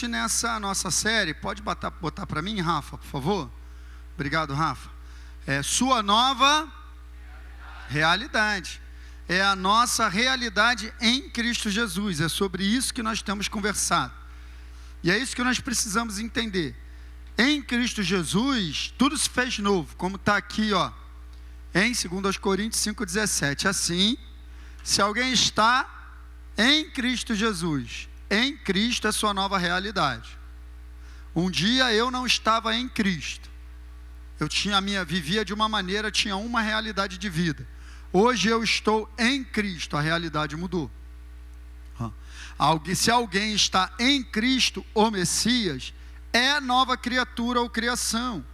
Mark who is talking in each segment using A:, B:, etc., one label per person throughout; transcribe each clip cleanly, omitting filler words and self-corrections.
A: Nessa nossa série, pode botar para mim, Rafa, por favor? Obrigado, Rafa. Sua nova realidade. É a nossa realidade em Cristo Jesus. É sobre isso que nós temos conversado. E é isso que nós precisamos entender. Em Cristo Jesus, tudo se fez novo, como está aqui, ó, em 2 Coríntios 5,17. Assim, se alguém está em Cristo Jesus, em Cristo é sua nova realidade. Um dia eu não estava em Cristo. Vivia de uma maneira, tinha uma realidade de vida. Hoje eu estou em Cristo, a realidade mudou. Se alguém está em Cristo, o Messias, é nova criatura ou criação.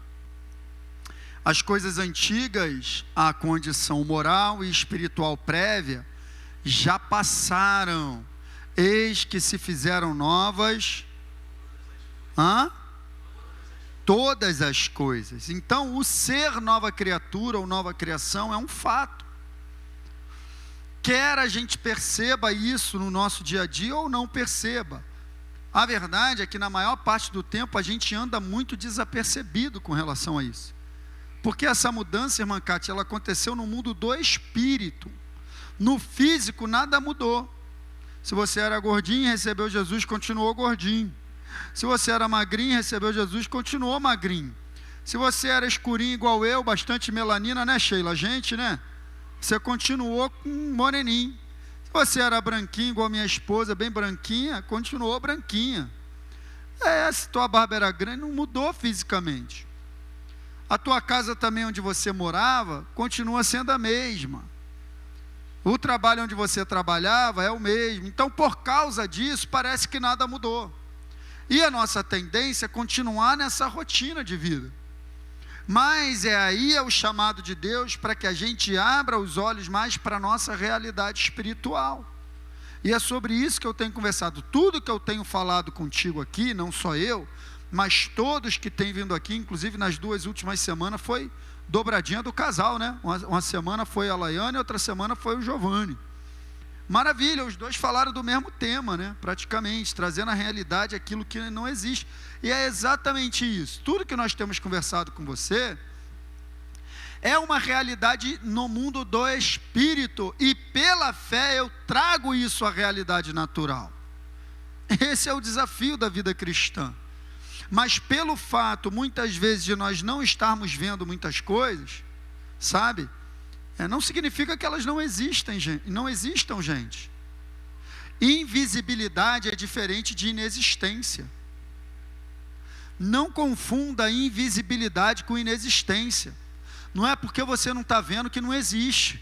A: As coisas antigas, a condição moral e espiritual prévia, já passaram. Eis que se fizeram novas todas as coisas. Então, o ser nova criatura ou nova criação é um fato. Quer a gente perceba isso no nosso dia a dia ou não perceba. A verdade é que na maior parte do tempo a gente anda muito desapercebido com relação a isso. Porque essa mudança, irmã Cátia, ela aconteceu no mundo do espírito. No físico nada mudou. Se você era gordinho, recebeu Jesus, continuou gordinho. Se você era magrinho, recebeu Jesus, continuou magrinho. Se você era escurinho igual eu, bastante melanina, né, Sheila? Gente, né? Você continuou com moreninho. Se você era branquinho igual a minha esposa, bem branquinha, continuou branquinha. Se tua barba era grande, não mudou fisicamente. A tua casa também onde você morava, continua sendo a mesma. O trabalho onde você trabalhava é o mesmo. Então, por causa disso, parece que nada mudou. E a nossa tendência é continuar nessa rotina de vida. Mas aí é o chamado de Deus para que a gente abra os olhos mais para a nossa realidade espiritual. E é sobre isso que eu tenho conversado. Tudo que eu tenho falado contigo aqui, não só eu, mas todos que têm vindo aqui, inclusive nas 2 últimas semanas, foi dobradinha do casal, né? Uma semana foi a Laiane, outra semana foi o Giovanni. Maravilha, os dois falaram do mesmo tema, né? Praticamente, trazendo à realidade aquilo que não existe. E é exatamente isso. Tudo que nós temos conversado com você é uma realidade no mundo do espírito. E pela fé eu trago isso à realidade natural. Esse é o desafio da vida cristã. Mas pelo fato, muitas vezes, de nós não estarmos vendo muitas coisas, sabe? Não significa que elas não existam, gente. Invisibilidade é diferente de inexistência. Não confunda invisibilidade com inexistência. Não é porque você não está vendo que não existe.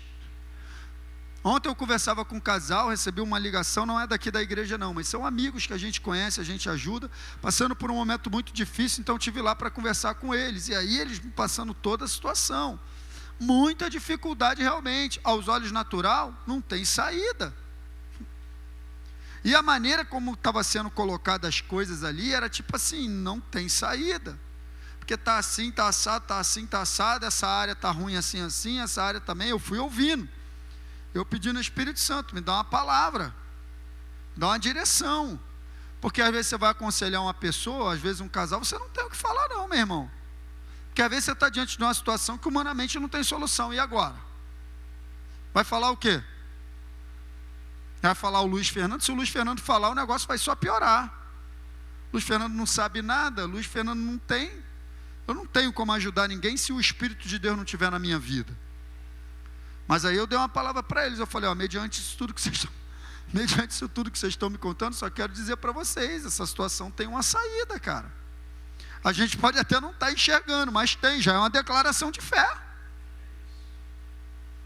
A: Ontem eu conversava com um casal, recebi uma ligação, não é daqui da igreja não, mas são amigos que a gente conhece, a gente ajuda, passando por um momento muito difícil, então eu estive lá para conversar com eles, e aí eles me passando toda a situação, muita dificuldade realmente, aos olhos natural, não tem saída, e a maneira como estava sendo colocadas as coisas ali, era tipo assim, não tem saída, porque está assim, está assado, está assim, está assado, essa área está ruim assim, assim, essa área também, eu fui ouvindo, eu pedi no Espírito Santo, me dá uma palavra, dá uma direção, porque às vezes você vai aconselhar uma pessoa, às vezes um casal, você não tem o que falar não, meu irmão, porque às vezes você está diante de uma situação que humanamente não tem solução, e agora? Vai falar o quê? Vai falar o Luiz Fernando? Se o Luiz Fernando falar, o negócio vai só piorar. Luiz Fernando não sabe nada, Luiz Fernando não tem, eu não tenho como ajudar ninguém se o Espírito de Deus não estiver na minha vida. Mas aí eu dei uma palavra para eles, eu falei, mediante isso tudo que vocês estão me contando, só quero dizer para vocês, essa situação tem uma saída, cara. A gente pode até não estar enxergando, mas tem, já é uma declaração de fé.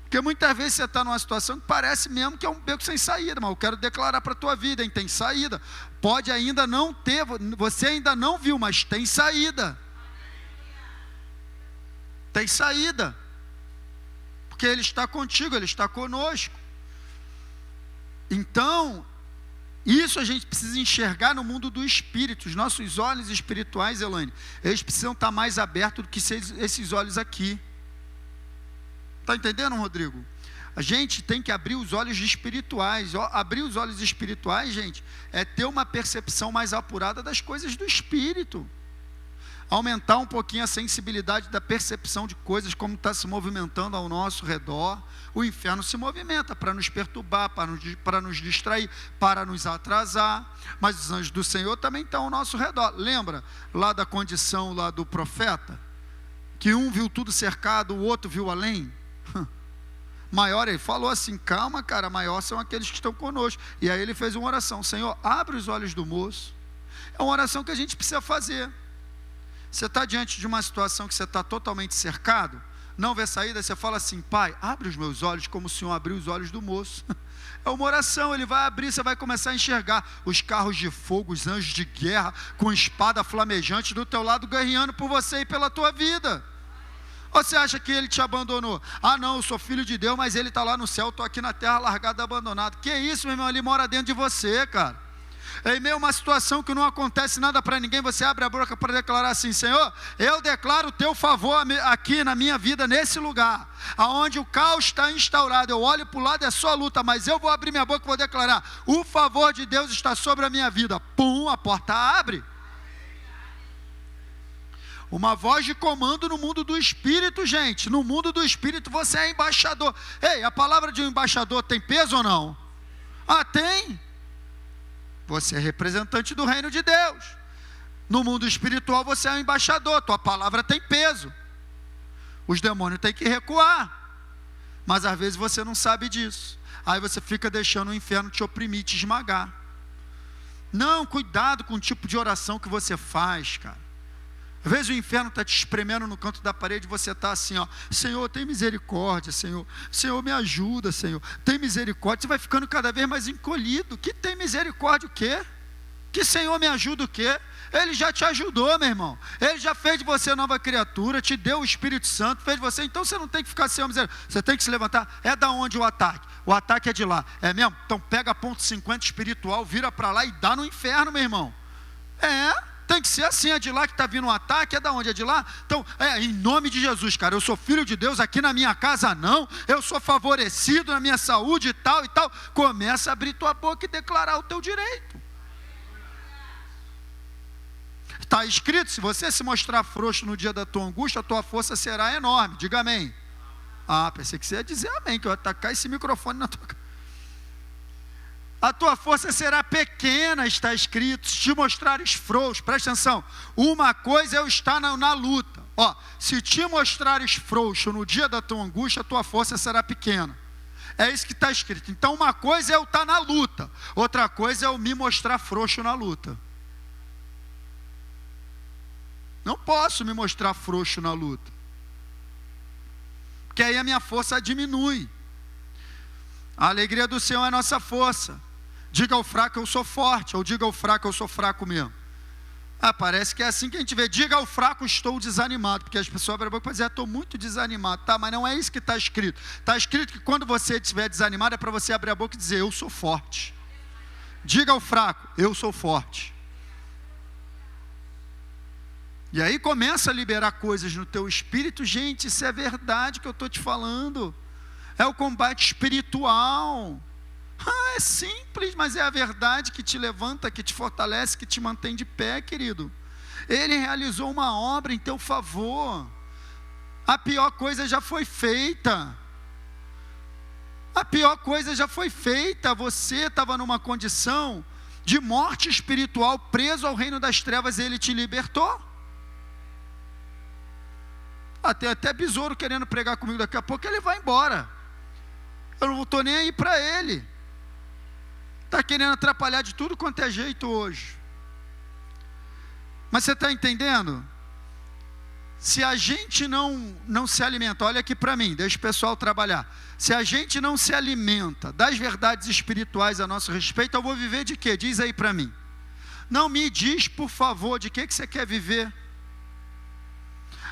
A: Porque muitas vezes você está numa situação que parece mesmo que é um beco sem saída, mas eu quero declarar para a tua vida, hein, tem saída. Pode ainda não ter, você ainda não viu, mas tem saída. Tem saída. Porque Ele está contigo, Ele está conosco. Então, isso a gente precisa enxergar no mundo do espírito. Os nossos olhos espirituais, Elaine, eles precisam estar mais abertos do que esses olhos aqui. Está entendendo, Rodrigo? A gente tem que abrir os olhos espirituais. Abrir os olhos espirituais, gente, é ter uma percepção mais apurada das coisas do Espírito. Aumentar um pouquinho a sensibilidade da percepção de coisas, como está se movimentando ao nosso redor. O inferno se movimenta para nos perturbar, para nos distrair, para nos atrasar. Mas os anjos do Senhor também estão ao nosso redor. Lembra lá da condição lá do profeta? Que um viu tudo cercado, o outro viu além? Maior, ele falou assim, calma cara, maior são aqueles que estão conosco. E aí ele fez uma oração, Senhor, abre os olhos do moço. É uma oração que a gente precisa fazer. Você está diante de uma situação que você está totalmente cercado, não vê saída, você fala assim, Pai, abre os meus olhos como o Senhor abriu os olhos do moço. É uma oração, ele vai abrir, você vai começar a enxergar os carros de fogo, os anjos de guerra, com espada flamejante do teu lado, guerreando por você e pela tua vida. Ou você acha que ele te abandonou? Ah não, eu sou filho de Deus, mas ele está lá no céu, eu estou aqui na terra largado, abandonado. Que isso, meu irmão, ele mora dentro de você, cara. Em meio a uma situação que não acontece nada para ninguém, você abre a boca para declarar assim, Senhor, eu declaro o teu favor aqui na minha vida, nesse lugar, aonde o caos está instaurado, eu olho para o lado, é só luta, mas eu vou abrir minha boca e vou declarar, o favor de Deus está sobre a minha vida. Pum, a porta abre. Uma voz de comando no mundo do Espírito, gente. No mundo do Espírito você é embaixador. Ei, a palavra de um embaixador tem peso ou não? Ah, tem. Você é representante do reino de Deus. No mundo espiritual você é um embaixador. Tua palavra tem peso. Os demônios têm que recuar. Mas às vezes você não sabe disso. Aí você fica deixando o inferno te oprimir, te esmagar. Não, cuidado com o tipo de oração que você faz, cara. Às vezes o inferno está te espremendo no canto da parede, você está assim, ó, Senhor, tem misericórdia, Senhor, Senhor, me ajuda, Senhor, tem misericórdia, você vai ficando cada vez mais encolhido. Que tem misericórdia o quê? Que Senhor me ajuda o quê? Ele já te ajudou, meu irmão, ele já fez de você nova criatura, te deu o Espírito Santo, fez de você, então você não tem que ficar sem misericórdia, você tem que se levantar. É da onde o ataque? O ataque é de lá, é mesmo? Então pega a ponto 50 espiritual, vira para lá e dá no inferno, meu irmão. Tem que ser assim, é de lá que está vindo um ataque, é da onde? É de lá? Então, em nome de Jesus, cara, eu sou filho de Deus, aqui na minha casa não, eu sou favorecido na minha saúde e tal, começa a abrir tua boca e declarar o teu direito. Está escrito, se você se mostrar frouxo no dia da tua angústia, a tua força será enorme, diga amém. Ah, pensei que você ia dizer amém, que eu ia tacar esse microfone na tua cara. A tua força será pequena, está escrito, se te mostrares frouxo, presta atenção, uma coisa é eu estar na luta, se te mostrares frouxo no dia da tua angústia, a tua força será pequena, é isso que está escrito. Então uma coisa é eu estar na luta, outra coisa é eu me mostrar frouxo na luta. Não posso me mostrar frouxo na luta, porque aí a minha força diminui. A alegria do Senhor é a nossa força. Diga ao fraco, eu sou forte. Ou diga ao fraco, eu sou fraco mesmo. Parece que é assim que a gente vê. Diga ao fraco, estou desanimado. Porque as pessoas abrem a boca e dizem, estou muito desanimado. Tá, mas não é isso que está escrito. Está escrito que quando você estiver desanimado, é para você abrir a boca e dizer, eu sou forte. Diga ao fraco, eu sou forte. E aí começa a liberar coisas no teu espírito. Gente, isso é verdade que eu estou te falando. É o combate espiritual. É simples, mas é a verdade que te levanta, que te fortalece, que te mantém de pé, querido. Ele realizou uma obra em teu favor. A pior coisa já foi feita. A pior coisa já foi feita. Você estava numa condição de morte espiritual, preso ao reino das trevas, e ele te libertou. Tem até besouro querendo pregar comigo, daqui a pouco ele vai embora. Eu não estou nem aí para ele. Está querendo atrapalhar de tudo quanto é jeito hoje. Mas você está entendendo? Se a gente não se alimenta, olha aqui para mim, deixa o pessoal trabalhar. Se a gente não se alimenta das verdades espirituais a nosso respeito, eu vou viver de quê? Diz aí para mim. Não me diz, por favor, de que você quer viver.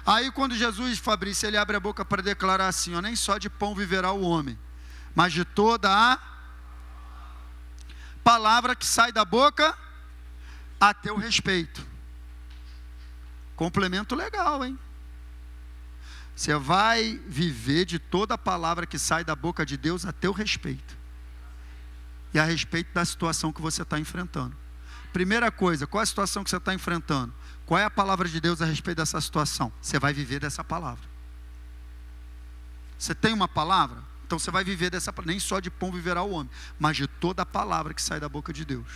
A: Aí quando Jesus, Fabrício, ele abre a boca para declarar assim, nem só de pão viverá o homem, mas de toda a palavra que sai da boca a teu respeito. Complemento legal, hein? Você vai viver de toda a palavra que sai da boca de Deus a teu respeito. E a respeito da situação que você está enfrentando. Primeira coisa, qual é a situação que você está enfrentando? Qual é a palavra de Deus a respeito dessa situação? Você vai viver dessa palavra. Você tem uma palavra? Então você vai viver dessa palavra. Nem só de pão viverá o homem, mas de toda a palavra que sai da boca de Deus.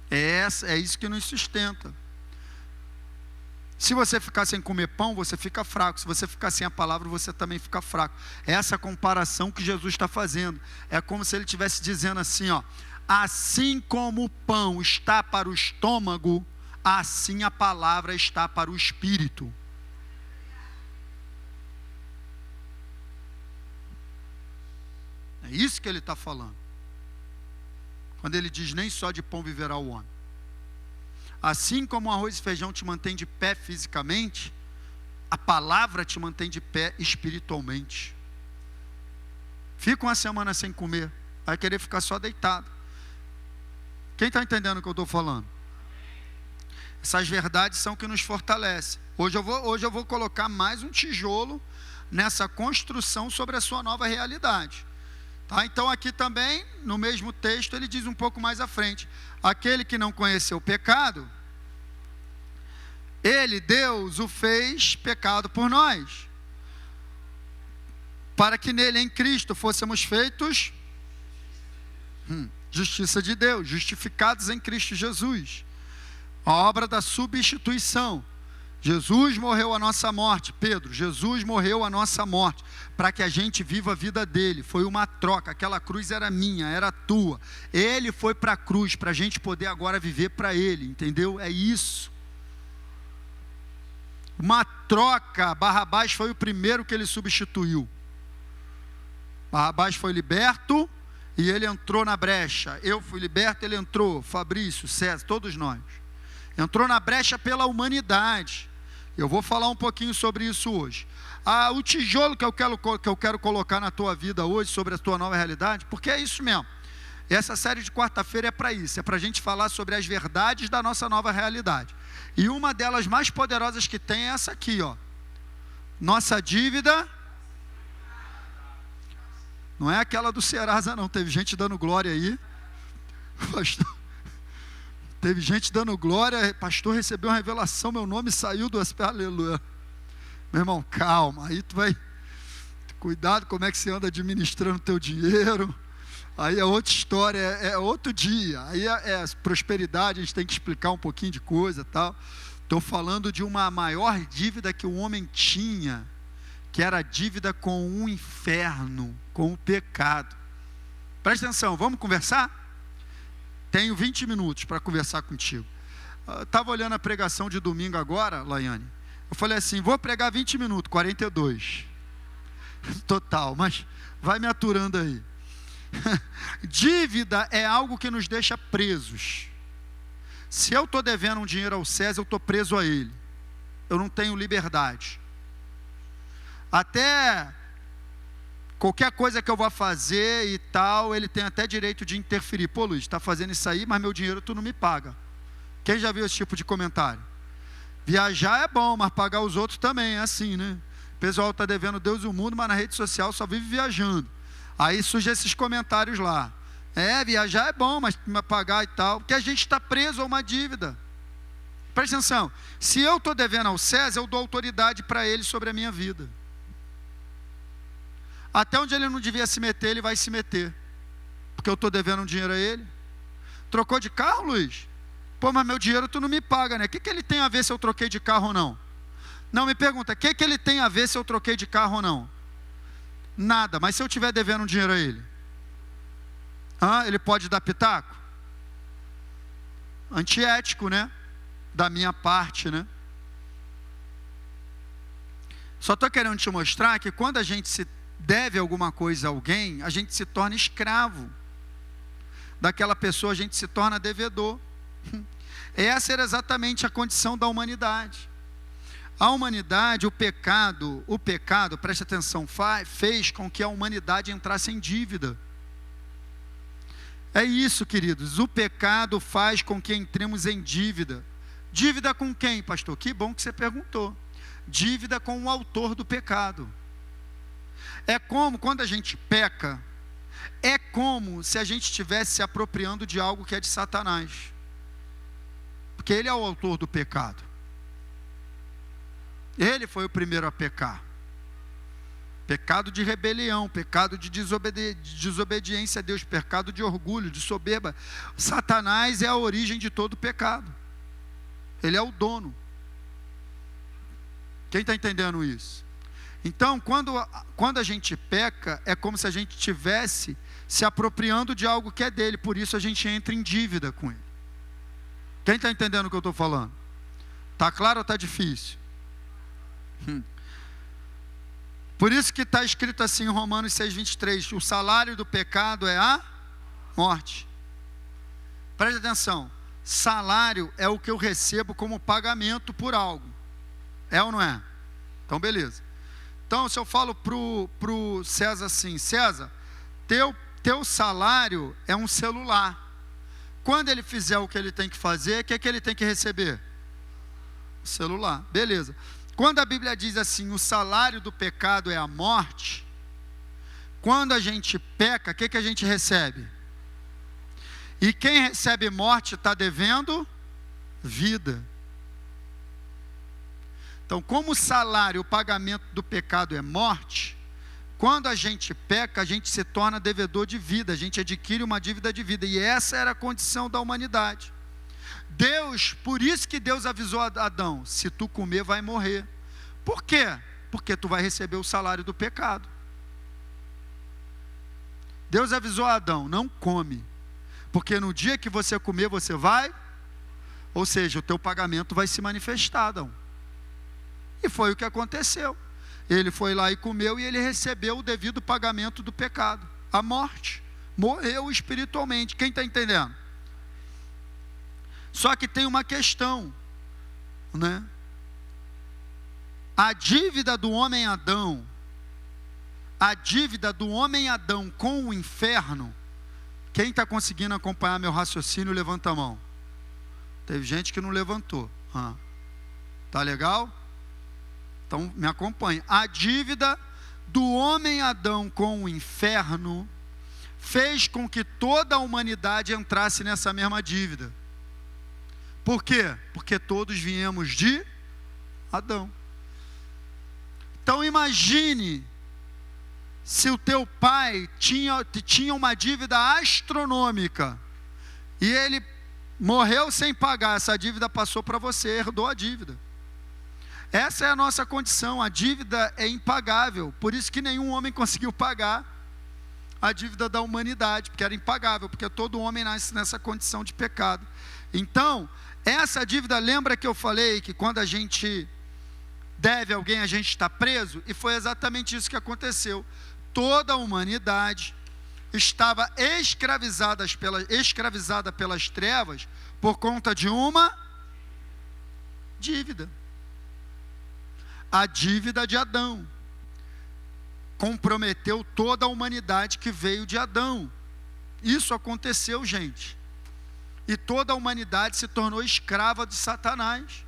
A: É isso que nos sustenta. Se você ficar sem comer pão, você fica fraco. Se você ficar sem a palavra, você também fica fraco. É essa comparação que Jesus está fazendo. É como se ele estivesse dizendo assim, ó: assim como o pão está para o estômago, assim a palavra está para o espírito. É isso que ele está falando. Quando ele diz, nem só de pão viverá o homem. Assim como o arroz e feijão te mantém de pé fisicamente, a palavra te mantém de pé espiritualmente. Fica uma semana sem comer, vai querer ficar só deitado. Quem está entendendo o que eu estou falando? Essas verdades são que nos fortalecem. Hoje eu vou colocar mais um tijolo nessa construção sobre a sua nova realidade. Tá? Então aqui também, no mesmo texto, ele diz um pouco mais à frente: aquele que não conheceu o pecado, ele, Deus, o fez pecado por nós, para que nele, em Cristo, fôssemos feitos justiça de Deus, justificados em Cristo Jesus. A obra da substituição. Jesus morreu a nossa morte, Pedro, Jesus morreu a nossa morte, para que a gente viva a vida dele. Foi uma troca, aquela cruz era minha, era tua. Ele foi para a cruz, para a gente poder agora viver para ele, entendeu? É isso. Uma troca. Barrabás foi o primeiro que ele substituiu. Barrabás foi liberto e ele entrou na brecha. Eu fui liberto, ele entrou. Fabrício, César, todos nós. Entrou na brecha pela humanidade. Eu vou falar um pouquinho sobre isso hoje. O tijolo que eu quero colocar na tua vida hoje, sobre a tua nova realidade, porque é isso mesmo. Essa série de quarta-feira é para isso, é para a gente falar sobre as verdades da nossa nova realidade. E uma delas mais poderosas que tem é essa aqui, ó. Nossa dívida não é aquela do Serasa, não. Teve gente dando glória aí. Pastor, teve gente dando glória. Pastor, recebeu uma revelação, meu nome saiu do... Aleluia. Meu irmão, calma. Aí tu vai... Cuidado como é que você anda administrando o teu dinheiro. Aí é outra história, é outro dia. Aí é prosperidade, a gente tem que explicar um pouquinho de coisa e tal. Estou falando de uma maior dívida que o homem tinha, que era a dívida com o inferno, com o pecado. Presta atenção, vamos conversar? Tenho 20 minutos para conversar contigo. Estava olhando a pregação de domingo agora, Laiane. Eu falei assim, vou pregar 20 minutos, 42. Total, mas vai me aturando aí. Dívida é algo que nos deixa presos. Se eu estou devendo um dinheiro ao César, eu estou preso a ele. Eu não tenho liberdade. Até qualquer coisa que eu vá fazer e tal, ele tem até direito de interferir. Pô, Luiz, está fazendo isso aí, mas meu dinheiro tu não me paga. Quem já viu esse tipo de comentário? Viajar é bom, mas pagar os outros também, é assim, né? O pessoal está devendo Deus e o mundo, mas na rede social só vive viajando. Aí surgem esses comentários lá. Viajar é bom, mas pagar e tal. Porque a gente está preso a uma dívida. Presta atenção. Se eu estou devendo ao César, eu dou autoridade para ele sobre a minha vida. Até onde ele não devia se meter, ele vai se meter. Porque eu estou devendo um dinheiro a ele. Trocou de carro, Luiz? Pô, mas meu dinheiro tu não me paga, né? O que ele tem a ver se eu troquei de carro ou não? Não, me pergunta, o que ele tem a ver se eu troquei de carro ou não? Nada, mas se eu estiver devendo um dinheiro a ele, ele pode dar pitaco? Antiético, né? Da minha parte, né? Só estou querendo te mostrar que quando a gente se deve alguma coisa a alguém, a gente se torna escravo daquela pessoa, a gente se torna devedor. Essa era exatamente a condição da humanidade. A humanidade, o pecado, preste atenção, fez com que a humanidade entrasse em dívida. É isso, queridos, o pecado faz com que entremos em dívida. Dívida com quem, pastor? Que bom que você perguntou. dívida com o autor do pecado. É como, quando a gente peca, é como se a gente estivesse se apropriando de algo que é de Satanás. Porque ele é o autor do pecado. Ele foi o primeiro a pecar. Pecado de rebelião, pecado de desobediência a Deus, pecado de orgulho, de soberba. Satanás é a origem de todo pecado. Ele é o dono. Quem está entendendo isso? Então, quando a gente peca, é como se a gente estivesse se apropriando de algo que é dele. Por isso a gente entra em dívida com ele. Quem está entendendo o que eu estou falando? Está claro ou está difícil? Por isso que está escrito assim em Romanos 6,23: o salário do pecado é a morte. Preste atenção. Salário é o que eu recebo como pagamento por algo. É ou não é? Então beleza. Então se eu falo pro César assim: César, teu salário é um celular. Quando ele fizer o que ele tem que fazer, o que é que ele tem que receber? O celular. Beleza. Quando a Bíblia diz assim, o salário do pecado é a morte, quando a gente peca, o que a gente recebe? E quem recebe morte está devendo vida. Então, como o salário, o pagamento do pecado é morte, quando a gente peca, a gente se torna devedor de vida, a gente adquire uma dívida de vida, e essa era a condição da humanidade. Deus, por isso que Deus avisou a Adão: se tu comer, vai morrer. Por quê? Porque tu vai receber o salário do pecado. Deus avisou a Adão: não come, porque no dia que você comer, você vai, ou seja, o teu pagamento vai se manifestar, Adão. E foi o que aconteceu. Ele foi lá e comeu, e ele recebeu o devido pagamento do pecado, a morte. Morreu espiritualmente. Quem está entendendo? Só que tem uma questão, né? A dívida do homem Adão, com o inferno. Quem está conseguindo acompanhar meu raciocínio, levanta a mão. Teve gente que não levantou. Tá legal? Então me acompanhe. A dívida do homem Adão com o inferno fez com que toda a humanidade entrasse nessa mesma dívida. Por quê? Porque todos viemos de Adão. Então imagine se o teu pai tinha uma dívida astronômica e ele morreu sem pagar, essa dívida passou para você, herdou a dívida. Essa é a nossa condição, a dívida é impagável, por isso que nenhum homem conseguiu pagar a dívida da humanidade, porque era impagável, porque todo homem nasce nessa condição de pecado. Então, essa dívida, lembra que eu falei que quando a gente deve alguém, a gente está preso? E foi exatamente isso que aconteceu. Toda a humanidade estava escravizada pelas trevas por conta de uma dívida. A dívida de Adão comprometeu toda a humanidade que veio de Adão. Isso aconteceu, gente. E toda a humanidade se tornou escrava de Satanás.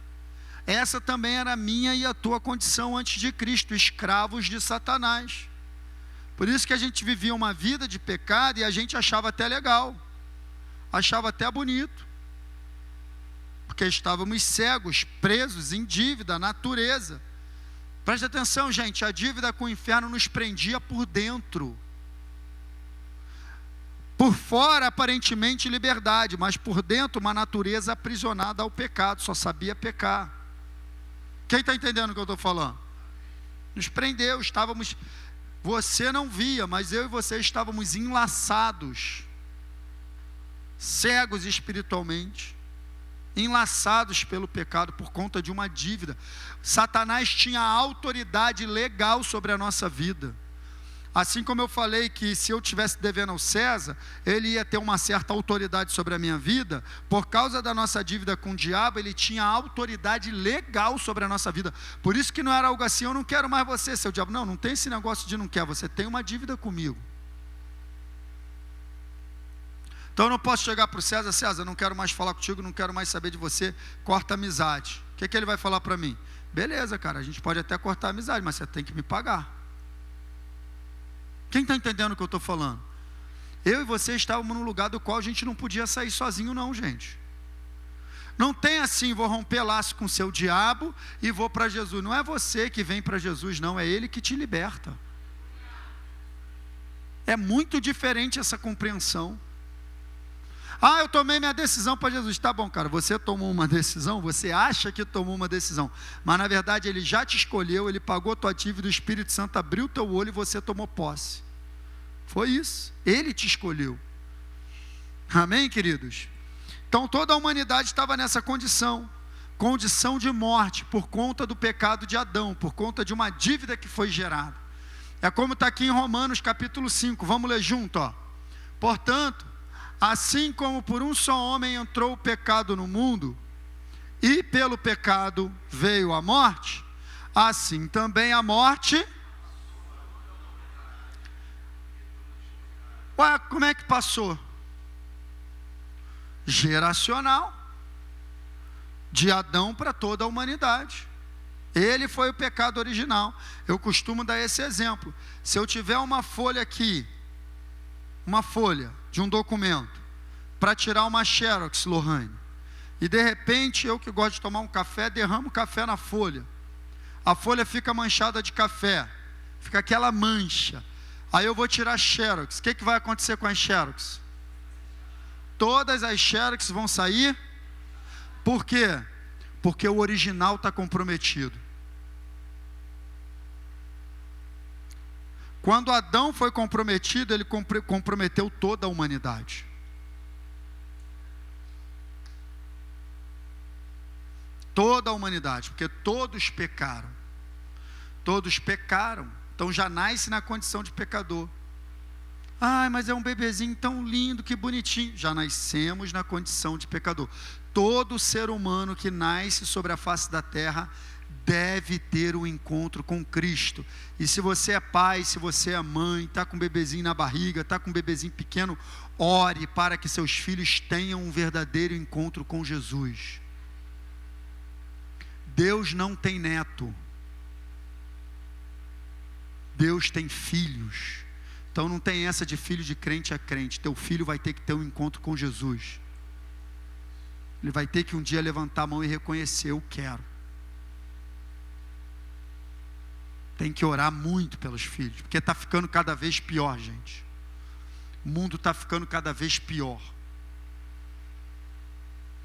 A: Essa também era a minha e a tua condição antes de Cristo, escravos de Satanás. Por isso que a gente vivia uma vida de pecado e a gente achava até legal, achava até bonito, porque estávamos cegos, presos em dívida, natureza. Preste atenção, gente, a dívida com o inferno nos prendia por dentro. Por fora, aparentemente, liberdade, mas por dentro, uma natureza aprisionada ao pecado, só sabia pecar. Quem está entendendo o que eu estou falando? Nos prendeu, estávamos, você não via, mas eu e você estávamos enlaçados, cegos espiritualmente, enlaçados pelo pecado por conta de uma dívida. Satanás tinha autoridade legal sobre a nossa vida. Assim como eu falei que se eu estivesse devendo ao César, ele ia ter uma certa autoridade sobre a minha vida, por causa da nossa dívida com o diabo, ele tinha autoridade legal sobre a nossa vida. Por isso que não era algo assim: eu não quero mais você, seu diabo. Não, não tem esse negócio de não quer, você tem uma dívida comigo. Então eu não posso chegar para o César: César, não quero mais falar contigo, não quero mais saber de você, corta a amizade. O que ele vai falar para mim? Beleza, cara, a gente pode até cortar a amizade, mas você tem que me pagar. Quem está entendendo o que eu estou falando? Eu e você estávamos num lugar do qual a gente não podia sair sozinho não, gente. Não tem assim, vou romper laço com o seu diabo e vou para Jesus. Não é você que vem para Jesus, não, é Ele que te liberta. É muito diferente essa compreensão. Ah, eu tomei minha decisão para Jesus. Tá bom, cara, você tomou uma decisão, você acha que tomou uma decisão, mas na verdade Ele já te escolheu, Ele pagou a tua dívida, o Espírito Santo abriu o teu olho e você tomou posse. Foi isso, Ele te escolheu. Amém, queridos? Então toda a humanidade estava nessa condição de morte, por conta do pecado de Adão, por conta de uma dívida que foi gerada. É como está aqui em Romanos capítulo 5, vamos ler junto, ó. Portanto, assim como por um só homem entrou o pecado no mundo, e pelo pecado veio a morte, assim também a morte... Ué, como é que passou? Geracional, de Adão para toda a humanidade. Ele foi o pecado original. Eu costumo dar esse exemplo. Se eu tiver uma folha aqui, uma folha de um documento, para tirar uma xerox, Lohane, e de repente eu que gosto de tomar um café, derramo café na folha, a folha fica manchada de café, fica aquela mancha, aí eu vou tirar xerox, o que vai acontecer com as xerox? Todas as xerox vão sair. Por quê? Porque o original está comprometido. Quando Adão foi comprometido, ele comprometeu toda a humanidade. Toda a humanidade, porque todos pecaram. Todos pecaram. Então já nasce na condição de pecador. Ai, mas é um bebezinho tão lindo, que bonitinho. Já nascemos na condição de pecador. Todo ser humano que nasce sobre a face da terra deve ter um encontro com Cristo. E se você é pai, se você é mãe, está com um bebezinho na barriga, está com um bebezinho pequeno, ore para que seus filhos tenham um verdadeiro encontro com Jesus. Deus não tem neto. Deus tem filhos. Então não tem essa de filho de crente a crente. Teu filho vai ter que ter um encontro com Jesus. Ele vai ter que um dia levantar a mão e reconhecer: eu quero. Tem que orar muito pelos filhos, porque está ficando cada vez pior, gente. O mundo está ficando cada vez pior.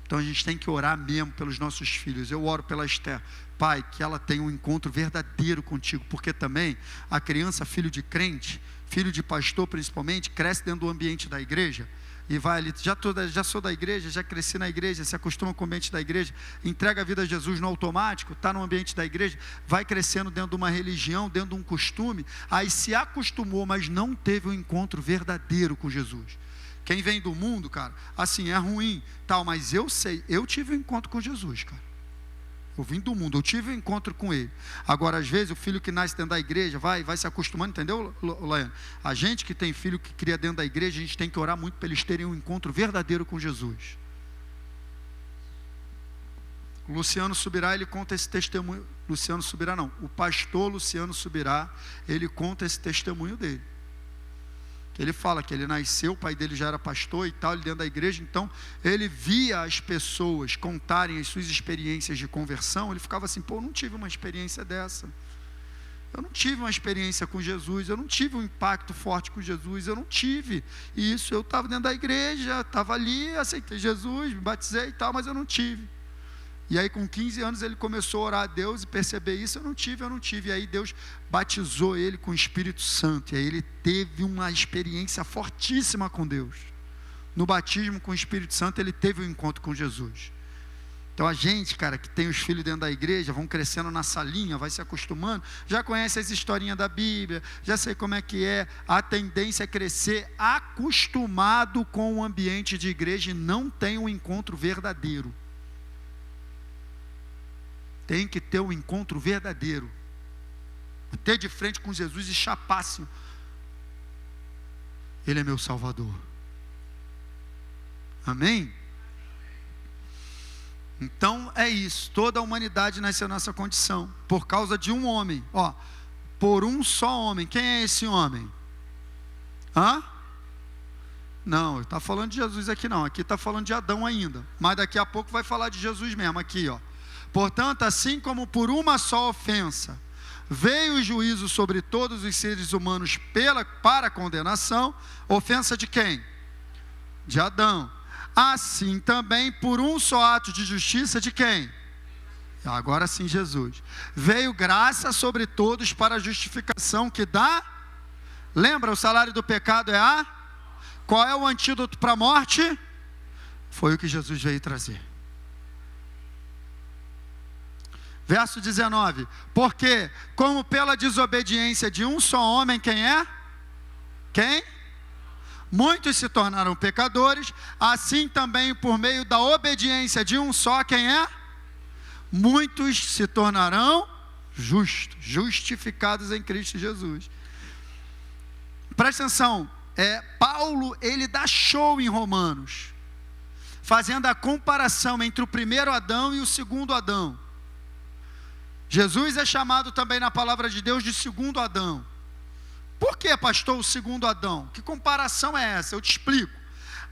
A: Então a gente tem que orar mesmo pelos nossos filhos. Eu oro pela Esther. Pai, que ela tenha um encontro verdadeiro contigo, porque também a criança, filho de crente, filho de pastor principalmente, cresce dentro do ambiente da igreja, e vai ali, já sou da igreja, já cresci na igreja, se acostuma com o ambiente da igreja, entrega a vida a Jesus no automático, está no ambiente da igreja, vai crescendo dentro de uma religião, dentro de um costume, aí se acostumou, mas não teve um encontro verdadeiro com Jesus. Quem vem do mundo, cara, assim, é ruim, tal, mas eu sei, eu tive um encontro com Jesus, cara. Eu vim do mundo, eu tive um encontro com Ele. Agora, às vezes, o filho que nasce dentro da igreja vai se acostumando, entendeu, Laiane? A gente que tem filho que cria dentro da igreja, a gente tem que orar muito para eles terem um encontro verdadeiro com Jesus. O Luciano Subirá, ele conta esse testemunho. Luciano Subirá não, o pastor Luciano Subirá, ele conta esse testemunho dele. Ele fala que ele nasceu, o pai dele já era pastor e tal, ele dentro da igreja, então ele via as pessoas contarem as suas experiências de conversão, ele ficava assim: pô, eu não tive uma experiência dessa, eu não tive uma experiência com Jesus, eu não tive um impacto forte com Jesus, eu não tive isso, eu estava dentro da igreja, estava ali, aceitei Jesus, me batizei e tal, mas eu não tive. E aí com 15 anos ele começou a orar a Deus e perceber isso: eu não tive, e aí Deus batizou ele com o Espírito Santo, e aí ele teve uma experiência fortíssima com Deus. No batismo com o Espírito Santo ele teve um encontro com Jesus. Então a gente, cara, que tem os filhos dentro da igreja, vão crescendo na salinha, vai se acostumando, já conhece as historinhas da Bíblia, já sei como é que é, a tendência é crescer acostumado com o ambiente de igreja e não tem um encontro verdadeiro. Tem que ter um encontro verdadeiro, ter de frente com Jesus e chapar assim: Ele é meu Salvador. Amém? Então é isso, toda a humanidade nasceu nessa condição, por causa de um homem, por um só homem. Quem é esse homem? Não, está falando de Jesus aqui não, aqui está falando de Adão ainda, mas daqui a pouco vai falar de Jesus mesmo, aqui portanto, assim como por uma só ofensa, veio o juízo sobre todos os seres humanos para a condenação, ofensa de quem? De Adão. Assim também por um só ato de justiça de quem? Agora sim, Jesus. Veio graça sobre todos para a justificação que dá. Lembra, o salário do pecado é Qual é o antídoto para a morte? Foi o que Jesus veio trazer. Verso 19. Porque, como pela desobediência de um só homem, quem é? Quem? Muitos se tornaram pecadores, assim também por meio da obediência de um só, quem é? Muitos se tornarão justos, justificados em Cristo Jesus. Presta atenção, Paulo, ele dá show em Romanos, fazendo a comparação entre o primeiro Adão e o segundo Adão. Jesus é chamado também na palavra de Deus de segundo Adão. Por que, pastor, o segundo Adão? Que comparação é essa? Eu te explico.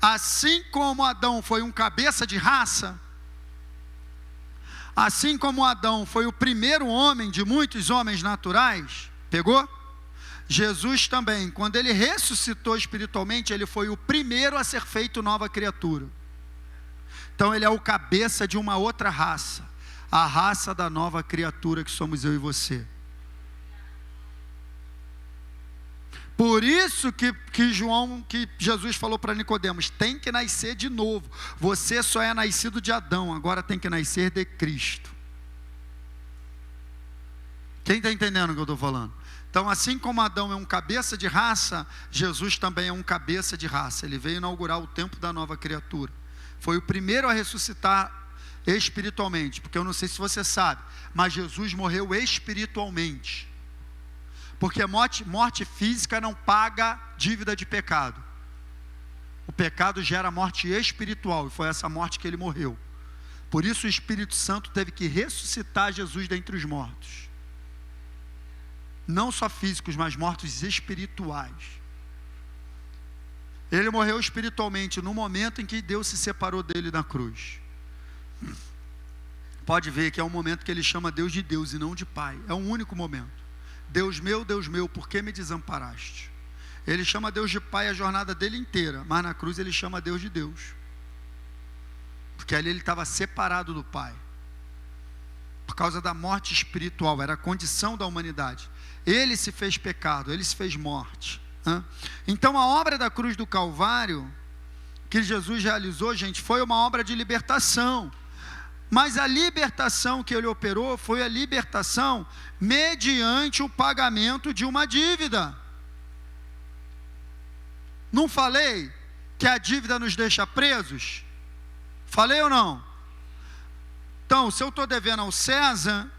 A: Assim como Adão foi um cabeça de raça, assim como Adão foi o primeiro homem de muitos homens naturais, pegou? Jesus também, quando ele ressuscitou espiritualmente, ele foi o primeiro a ser feito nova criatura. Então ele é o cabeça de uma outra raça, a raça da nova criatura que somos eu e você. Por isso que Jesus falou para Nicodemos, tem que nascer de novo. Você só é nascido de Adão, agora tem que nascer de Cristo. Quem está entendendo o que eu estou falando? Então, assim como Adão é um cabeça de raça, Jesus também é um cabeça de raça. Ele veio inaugurar o tempo da nova criatura. Foi o primeiro a ressuscitar espiritualmente, porque eu não sei se você sabe, mas Jesus morreu espiritualmente. Porque morte física não paga dívida de pecado. O pecado gera morte espiritual, e foi essa morte que ele morreu. Por isso o Espírito Santo teve que ressuscitar Jesus dentre os mortos. Não só físicos, mas mortos espirituais. Ele morreu espiritualmente no momento em que Deus se separou dele na cruz. Pode ver que é um momento que ele chama Deus de Deus e não de Pai. É um único momento. Deus meu, por que me desamparaste? Ele chama Deus de Pai a jornada dele inteira, mas na cruz ele chama Deus de Deus, porque ali ele estava separado do Pai, por causa da morte espiritual, era a condição da humanidade. Ele se fez pecado, ele se fez morte. Então a obra da cruz do Calvário, que Jesus realizou, gente, foi uma obra de libertação. Mas a libertação que ele operou foi a libertação mediante o pagamento de uma dívida. Não falei que a dívida nos deixa presos? Falei ou não? Então, se eu estou devendo ao César,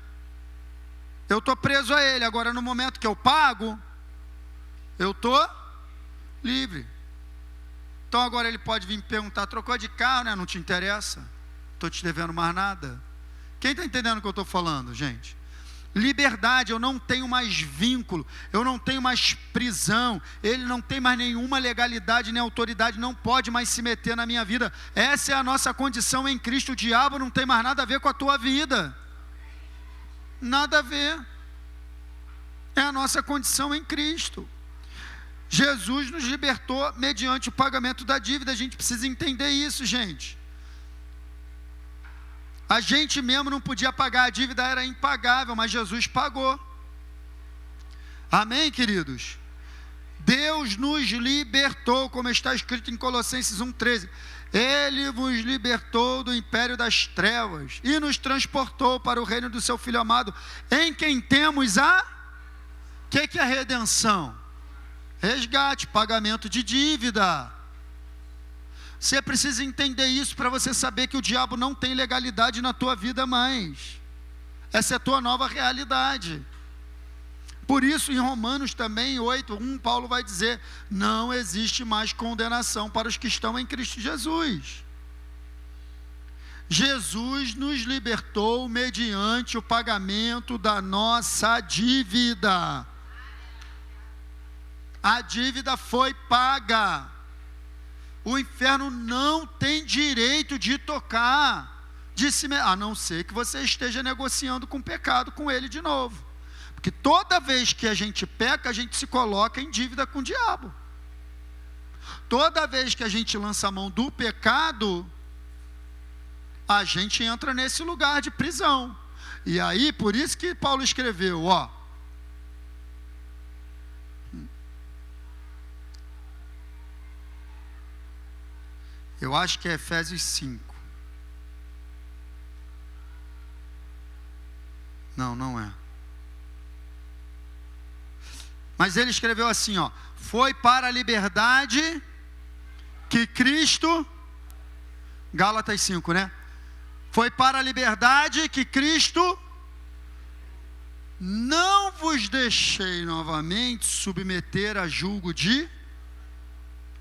A: eu estou preso a ele. Agora, no momento que eu pago, eu estou livre. Então, agora ele pode vir me perguntar, trocou de carro, né? Não te interessa? Estou te devendo mais nada. Quem está entendendo o que eu estou falando, gente? Liberdade, eu não tenho mais vínculo, eu não tenho mais prisão, ele não tem mais nenhuma legalidade nem autoridade, não pode mais se meter na minha vida. Essa é a nossa condição em Cristo. O diabo não tem mais nada a ver com a tua vida, nada a ver. É a nossa condição em Cristo. Jesus nos libertou mediante o pagamento da dívida. A gente precisa entender isso, gente. A gente mesmo não podia pagar, a dívida era impagável, mas Jesus pagou. Amém, queridos? Deus nos libertou, como está escrito em Colossenses 1,13. Ele vos libertou do império das trevas e nos transportou para o reino do seu Filho amado, em quem temos o que é redenção? Resgate, pagamento de dívida. Você precisa entender isso para você saber que o diabo não tem legalidade na tua vida mais. Essa é a tua nova realidade. Por isso, em Romanos também, 8:1, Paulo vai dizer, não existe mais condenação para os que estão em Cristo Jesus. Jesus nos libertou mediante o pagamento da nossa dívida. A dívida foi paga. O inferno não tem direito de tocar, a não ser que você esteja negociando com o pecado com ele de novo. Porque toda vez que a gente peca, a gente se coloca em dívida com o diabo. Toda vez que a gente lança a mão do pecado, a gente entra nesse lugar de prisão. E aí, por isso que Paulo escreveu, eu acho que é Efésios 5. Não é. Mas ele escreveu assim, foi para a liberdade que Cristo, Gálatas 5, né? Foi para a liberdade que Cristo, não vos deixei novamente submeter a julgo de,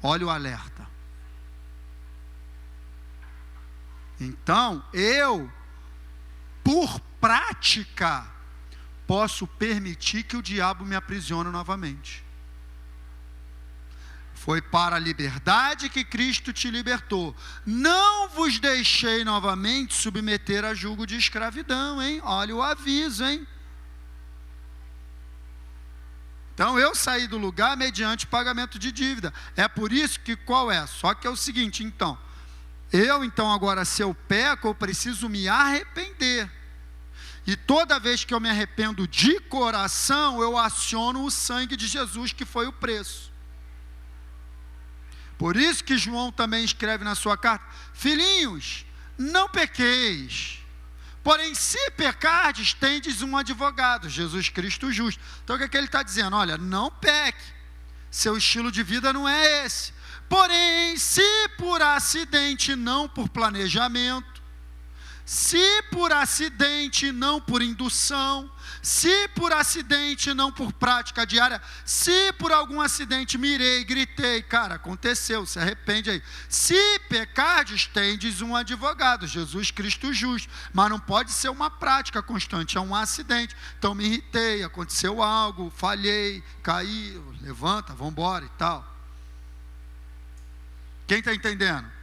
A: olha o alerta. Então, eu, por prática, posso permitir que o diabo me aprisione novamente. Foi para a liberdade que Cristo te libertou. Não vos deixei novamente submeter a julgo de escravidão, hein? Olha o aviso, hein? Então, eu saí do lugar mediante pagamento de dívida. É por isso que, qual é? Só que é o seguinte, então, agora, se eu peco, eu preciso me arrepender. E toda vez que eu me arrependo de coração, eu aciono o sangue de Jesus, que foi o preço. Por isso que João também escreve na sua carta: filhinhos, não pequeis, porém se pecardes, tendes um advogado, Jesus Cristo justo. Então o que é que ele está dizendo? Olha, não peque, seu estilo de vida não é esse. Porém, se por acidente, não por planejamento, se por acidente, não por indução, se por acidente, não por prática diária, se por algum acidente mirei, gritei, cara, aconteceu, se arrepende aí. Se pecardes, tendes um advogado, Jesus Cristo justo, mas não pode ser uma prática constante, é um acidente. Então me irritei, aconteceu algo, falhei, caí, levanta, vamos embora e tal. Quem está entendendo?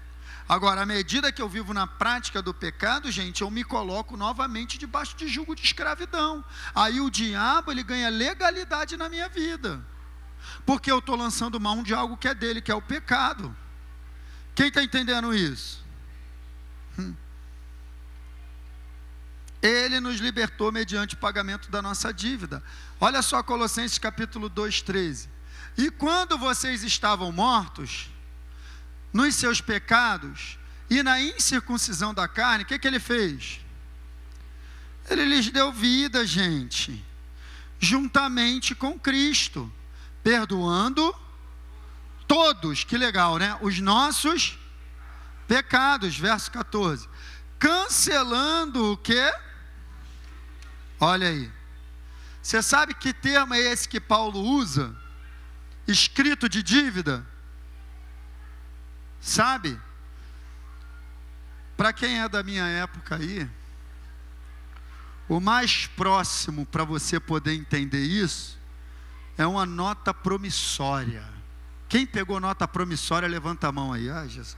A: Agora, à medida que eu vivo na prática do pecado, gente, eu me coloco novamente debaixo de jugo de escravidão. Aí o diabo, ele ganha legalidade na minha vida, porque eu estou lançando mão de algo que é dele, que é o pecado. Quem está entendendo isso? Ele nos libertou mediante o pagamento da nossa dívida. Olha só Colossenses capítulo 2, 13. E quando vocês estavam mortos nos seus pecados e na incircuncisão da carne, o que ele fez? Ele lhes deu vida, gente, juntamente com Cristo, perdoando todos, que legal, né? Os nossos pecados, verso 14, cancelando o quê? Olha aí, você sabe que termo é esse que Paulo usa? Escrito de dívida? Sabe? Para quem é da minha época aí, o mais próximo para você poder entender isso é uma nota promissória. Quem pegou nota promissória, levanta a mão aí. Ah, Jesus.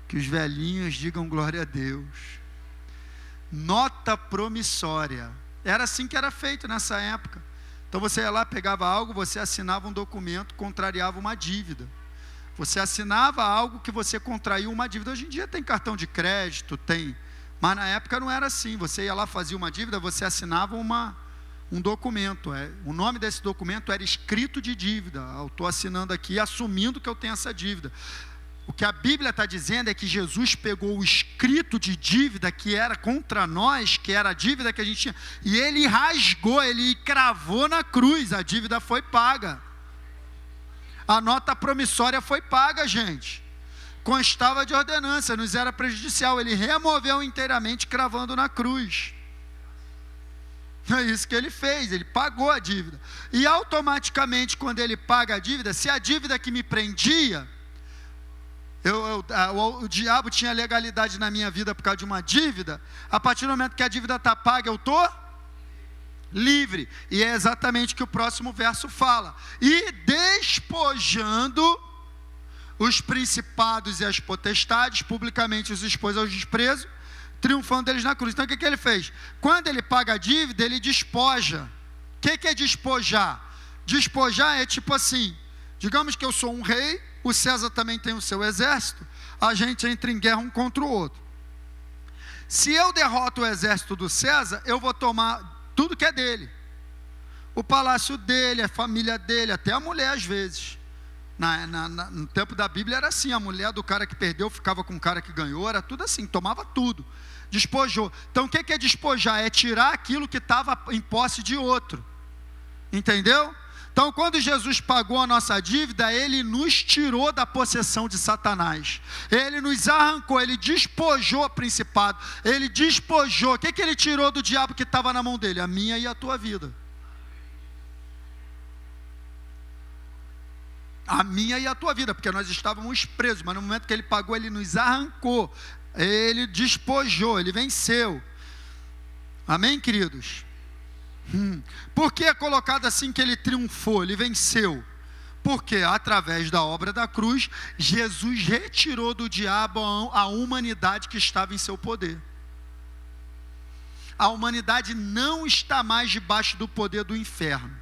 A: Que os velhinhos digam glória a Deus. Nota promissória. Era assim que era feito nessa época. Então você ia lá, pegava algo, você assinava um documento, contrariava uma dívida. Você assinava algo que você contraiu uma dívida. Hoje em dia tem cartão de crédito, tem. Mas na época não era assim. Você ia lá, fazia uma dívida, você assinava um documento. O nome desse documento era escrito de dívida. Eu estou assinando aqui, assumindo que eu tenho essa dívida. O que a Bíblia está dizendo é que Jesus pegou o escrito de dívida que era contra nós, que era a dívida que a gente tinha, e ele rasgou, ele cravou na cruz. A dívida foi paga. A nota promissória foi paga, gente. Constava de ordenança, nos era prejudicial. Ele removeu inteiramente, cravando na cruz. É isso que ele fez, ele pagou a dívida. E automaticamente, quando ele paga a dívida, se a dívida que me prendia, O diabo tinha legalidade na minha vida por causa de uma dívida. A partir do momento que a dívida está paga, eu estou livre. E é exatamente o que o próximo verso fala. E despojando os principados e as potestades, publicamente os expôs ao desprezo, triunfando deles na cruz. Então o que ele fez? Quando ele paga a dívida, ele despoja. O que é despojar? Despojar é tipo assim, digamos que eu sou um rei, o César também tem o seu exército, a gente entra em guerra um contra o outro. Se eu derroto o exército do César, eu vou tomar tudo que é dele. O palácio dele, a família dele, até a mulher às vezes. No tempo da Bíblia era assim, a mulher do cara que perdeu ficava com o cara que ganhou, era tudo assim, tomava tudo, despojou. Então o que é despojar? É tirar aquilo que estava em posse de outro, entendeu? Então quando Jesus pagou a nossa dívida, Ele nos tirou da possessão de Satanás, Ele nos arrancou, Ele despojou o principado, Ele despojou. O que Ele tirou do diabo que estava na mão dele? A minha e a tua vida. A minha e a tua vida, porque nós estávamos presos, mas no momento que Ele pagou, Ele nos arrancou, Ele despojou, Ele venceu. Amém, queridos? Por que é colocado assim que Ele triunfou, Ele venceu? Porque através da obra da cruz, Jesus retirou do diabo a humanidade que estava em seu poder. A humanidade não está mais debaixo do poder do inferno.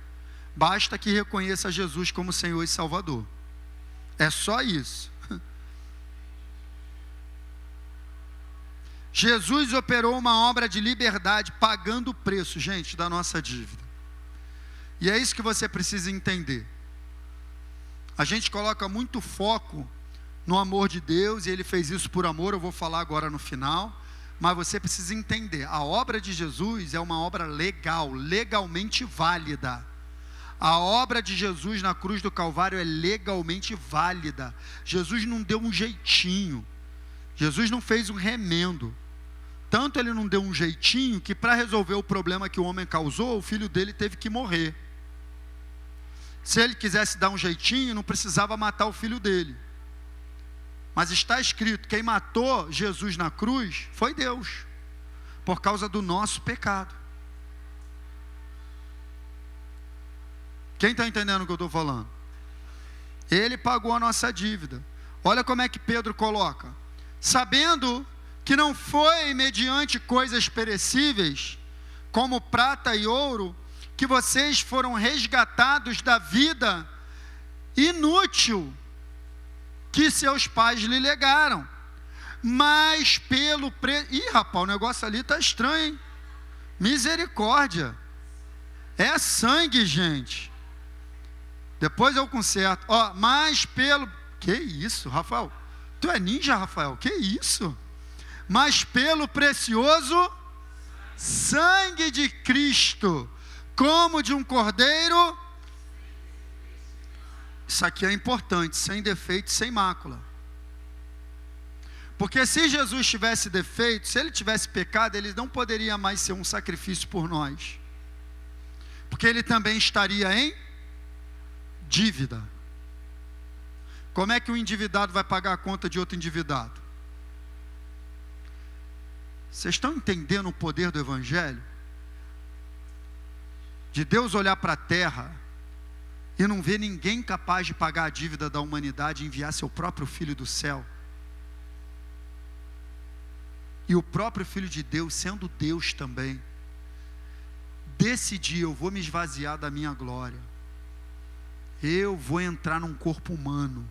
A: Basta que reconheça Jesus como Senhor e Salvador. É só isso. Jesus operou uma obra de liberdade, pagando o preço, gente, da nossa dívida. E é isso que você precisa entender. A gente coloca muito foco no amor de Deus, e Ele fez isso por amor, eu vou falar agora no final. Mas você precisa entender, a obra de Jesus é uma obra legal, legalmente válida. A obra de Jesus na cruz do Calvário é legalmente válida. Jesus não deu um jeitinho. Jesus não fez um remendo. Tanto Ele não deu um jeitinho que para resolver o problema que o homem causou, o filho dele teve que morrer. Se Ele quisesse dar um jeitinho, não precisava matar o filho dele. Mas está escrito, quem matou Jesus na cruz foi Deus, por causa do nosso pecado. Quem está entendendo o que eu estou falando? Ele pagou a nossa dívida. Olha como é que Pedro coloca: sabendo que não foi mediante coisas perecíveis, como prata e ouro, que vocês foram resgatados da vida inútil que seus pais lhe legaram, mas pelo Ih, rapaz, o negócio ali está estranho, hein? Misericórdia. É sangue, gente. Depois eu conserto. Mas pelo... Que isso, Rafael? Tu é ninja, Rafael? Que isso? Mas pelo precioso sangue de Cristo, como de um cordeiro. Isso aqui é importante, sem defeito, sem mácula. Porque se Jesus tivesse defeito, se Ele tivesse pecado, Ele não poderia mais ser um sacrifício por nós. Porque Ele também estaria em dívida. Como é que um endividado vai pagar a conta de outro endividado? Vocês estão entendendo o poder do Evangelho? De Deus olhar para a terra e não ver ninguém capaz de pagar a dívida da humanidade e enviar seu próprio Filho do céu. E o próprio Filho de Deus, sendo Deus também, decidir: eu vou me esvaziar da minha glória. Eu vou entrar num corpo humano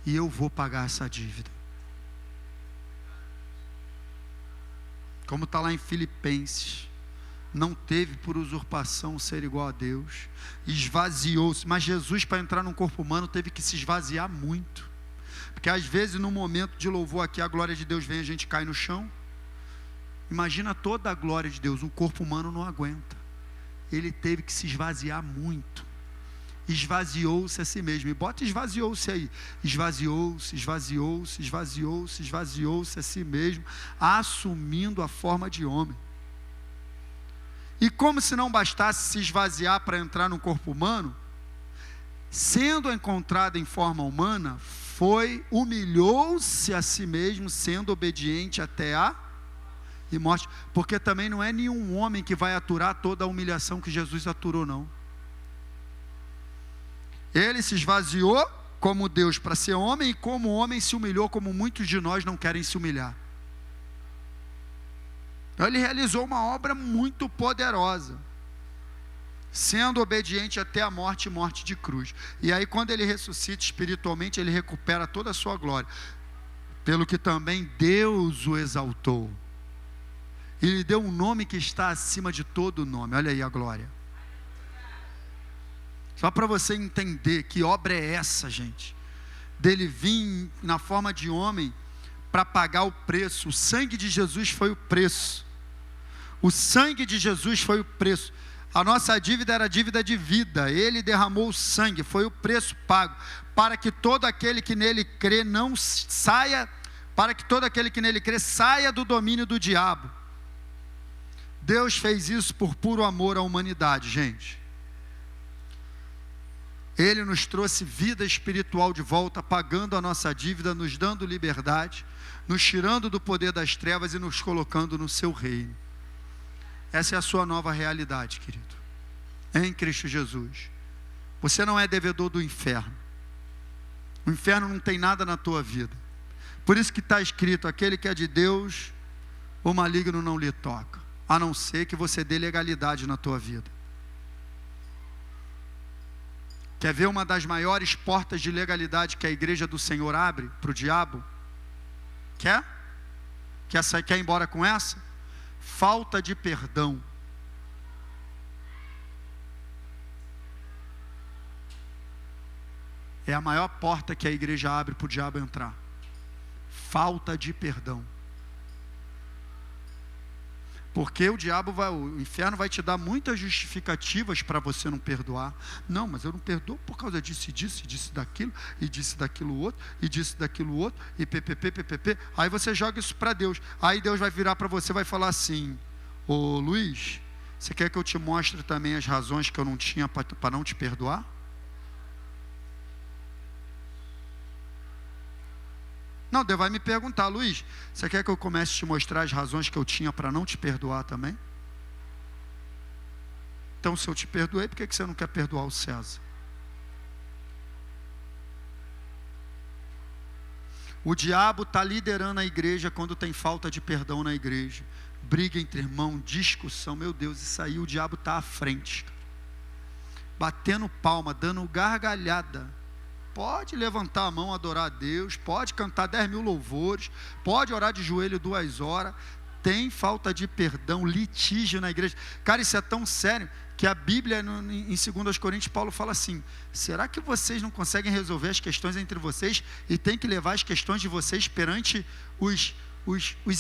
A: e eu vou pagar essa dívida. Como está lá em Filipenses, não teve por usurpação ser igual a Deus, esvaziou-se. Mas Jesus, para entrar num corpo humano, teve que se esvaziar muito, porque às vezes no momento de louvor aqui, a glória de Deus vem, a gente cai no chão. Imagina toda a glória de Deus, um corpo humano não aguenta. Ele teve que se esvaziar muito. Esvaziou-se a si mesmo. E bota esvaziou-se aí. Esvaziou-se, esvaziou-se, esvaziou-se, esvaziou-se a si mesmo, assumindo a forma de homem. E como se não bastasse se esvaziar para entrar no corpo humano, sendo encontrado em forma humana, humilhou-se a si mesmo, sendo obediente até a morte. Porque também não é nenhum homem que vai aturar toda a humilhação que Jesus aturou, não. Ele se esvaziou como Deus para ser homem, e como homem se humilhou, como muitos de nós não querem se humilhar. Então ele realizou uma obra muito poderosa, sendo obediente até a morte, morte de cruz. E aí quando ele ressuscita espiritualmente, ele recupera toda a sua glória, pelo que também Deus o exaltou, e lhe deu um nome que está acima de todo nome. Olha aí a glória. Só para você entender que obra é essa, gente, dele vir na forma de homem para pagar o preço. O sangue de Jesus foi o preço. O sangue de Jesus foi o preço. A nossa dívida era dívida de vida. Ele derramou o sangue, foi o preço pago, para que todo aquele que nele crê não saia, para que todo aquele que nele crê saia do domínio do diabo. Deus fez isso por puro amor à humanidade, gente. Ele nos trouxe vida espiritual de volta, pagando a nossa dívida, nos dando liberdade, nos tirando do poder das trevas e nos colocando no seu reino. Essa é a sua nova realidade, querido, em Cristo Jesus. Você não é devedor do inferno. O inferno não tem nada na tua vida. Por isso que está escrito: aquele que é de Deus, o maligno não lhe toca, a não ser que você dê legalidade na tua vida. Quer ver uma das maiores portas de legalidade que a igreja do Senhor abre para o diabo? Quer? Quer ir embora com essa? Falta de perdão. É a maior porta que a igreja abre para o diabo entrar. Falta de perdão. Porque o inferno vai te dar muitas justificativas para você não perdoar. Não, mas eu não perdoo por causa disso, e disse daquilo, e disse daquilo outro, e disse daquilo outro, e ppp. Aí você joga isso para Deus. Aí Deus vai virar para você e vai falar assim: ô Luiz, você quer que eu te mostre também as razões que eu não tinha para não te perdoar? Não, Deus vai me perguntar: Luiz, você quer que eu comece a te mostrar as razões que eu tinha para não te perdoar também? Então, se eu te perdoei, por que você não quer perdoar o César? O diabo está liderando a igreja quando tem falta de perdão na igreja. Briga entre irmãos, discussão. Meu Deus, isso aí o diabo está à frente, batendo palma, dando gargalhada. Pode levantar a mão, adorar a Deus, pode cantar 10.000 louvores, pode orar de joelho 2 horas, tem falta de perdão, litígio na igreja. Cara, isso é tão sério que a Bíblia, em 2 Coríntios, Paulo fala assim: será que vocês não conseguem resolver as questões entre vocês e tem que levar as questões de vocês perante os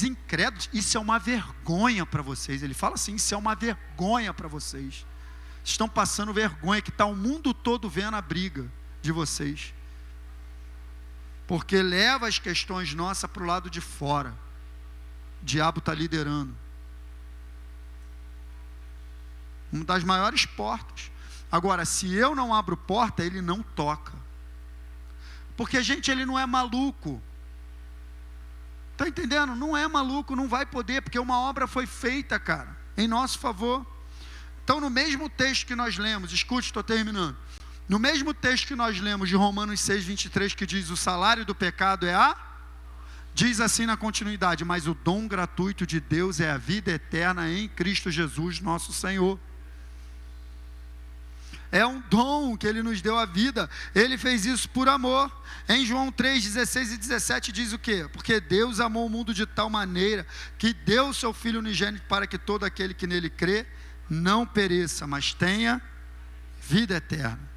A: incrédulos? Isso é uma vergonha para vocês. Ele fala assim: isso é uma vergonha para vocês. Estão passando vergonha, que está o mundo todo vendo a briga de vocês, porque leva as questões nossas para o lado de fora. O diabo está liderando uma das maiores portas. Agora, se eu não abro porta, ele não toca, porque, gente, ele não é maluco, está entendendo? Não é maluco, não vai poder, porque uma obra foi feita, cara, em nosso favor. Então, no mesmo texto que nós lemos, escute, estou terminando. No mesmo texto que nós lemos de Romanos 6:23, que diz: o salário do pecado é diz assim na continuidade: mas o dom gratuito de Deus é a vida eterna em Cristo Jesus nosso Senhor. É um dom que Ele nos deu a vida. Ele fez isso por amor. Em João 3:16 e 17 diz o quê? Porque Deus amou o mundo de tal maneira que deu o seu Filho unigênito, para que todo aquele que nele crê não pereça, mas tenha vida eterna.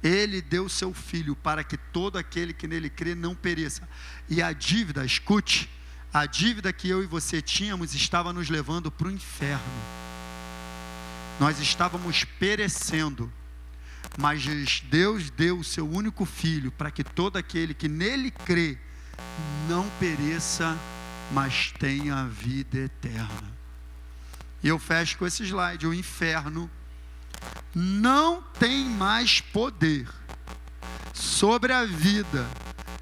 A: Ele deu o seu Filho para que todo aquele que nele crê não pereça. E a dívida, escute, a dívida que eu e você tínhamos estava nos levando para o inferno. Nós estávamos perecendo, mas Deus deu o seu único Filho para que todo aquele que nele crê não pereça, mas tenha a vida eterna. E eu fecho com esse slide: o inferno não tem mais poder sobre a vida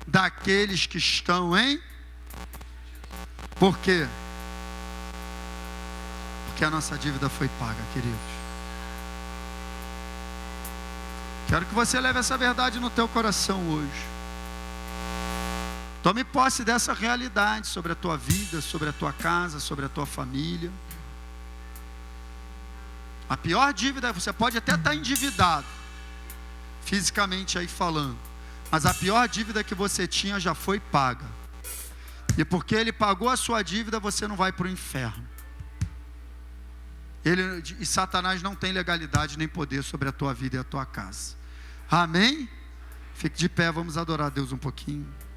A: daqueles que estão em... Por quê? Porque a nossa dívida foi paga, queridos. Quero que você leve essa verdade no teu coração hoje. Tome posse dessa realidade sobre a tua vida, sobre a tua casa, sobre a tua família. A pior dívida, você pode até estar endividado, fisicamente aí falando, mas a pior dívida que você tinha já foi paga. E porque Ele pagou a sua dívida, você não vai para o inferno. E Satanás não tem legalidade nem poder sobre a tua vida e a tua casa. Amém? Fique de pé, vamos adorar a Deus um pouquinho.